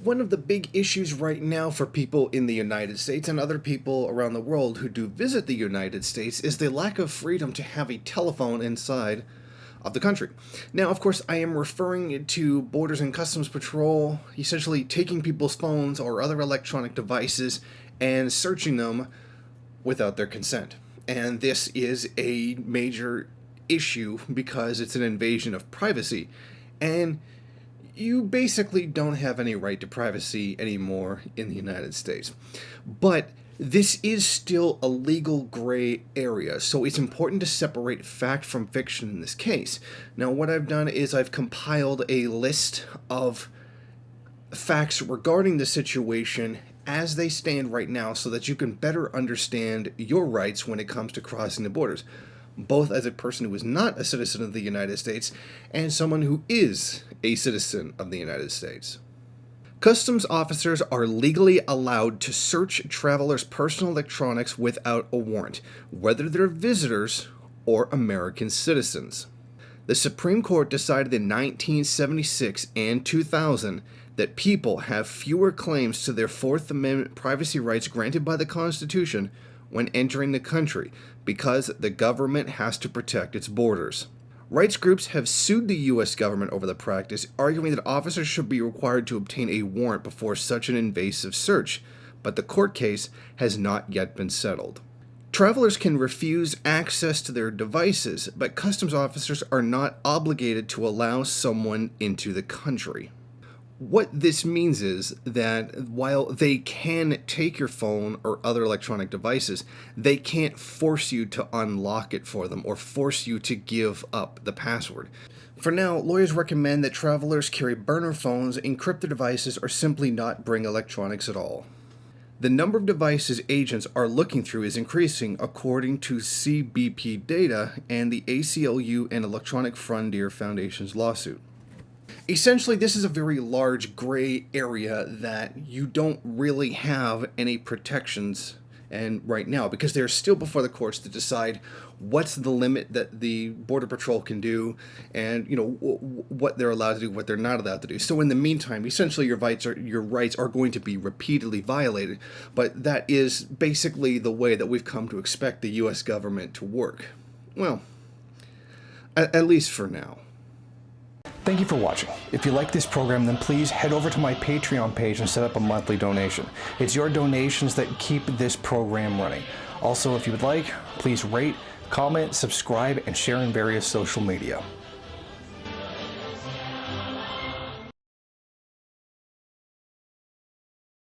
One of the big issues right now for people in the United States and other people around the world who do visit the United States is the lack of freedom to have a telephone inside of the country. Now, of course, I am referring to Borders and Customs Patrol essentially taking people's phones or other electronic devices and searching them without their consent. And this is a major issue because it's an invasion of privacy. And you basically don't have any right to privacy anymore in the United States. But this is still a legal gray area, so it's important to separate fact from fiction in this case. Now, what I've done is I've compiled a list of facts regarding the situation as they stand right now so that you can better understand your rights when it comes to crossing the borders, both as a person who is not a citizen of the United States and someone who is a citizen of the United States. Customs officers are legally allowed to search travelers' personal electronics without a warrant, whether they're visitors or American citizens. The Supreme Court decided in 1976 and 2000 that people have fewer claims to their Fourth Amendment privacy rights granted by the Constitution when entering the country, because the government has to protect its borders. Rights groups have sued the U.S. government over the practice, arguing that officers should be required to obtain a warrant before such an invasive search, but the court case has not yet been settled. Travelers can refuse access to their devices, but customs officers are not obligated to allow someone into the country. What this means is that while they can take your phone or other electronic devices, they can't force you to unlock it for them or force you to give up the password. For now, lawyers recommend that travelers carry burner phones, encrypt their devices, or simply not bring electronics at all. The number of devices agents are looking through is increasing according to CBP data and the ACLU and Electronic Frontier Foundation's lawsuit. Essentially, this is a very large gray area that you don't really have any protections and right now, because they're still before the courts to decide what's the limit that the Border Patrol can do and, what they're allowed to do, what they're not allowed to do. So in the meantime, essentially your rights are going to be repeatedly violated, but that is basically the way that we've come to expect the U.S. government to work. Well, at least for now. Thank you for watching. If you like this program, then please head over to my Patreon page and set up a monthly donation. It's your donations that keep this program running. Also, if you would like, please rate, comment, subscribe, and share in various social media.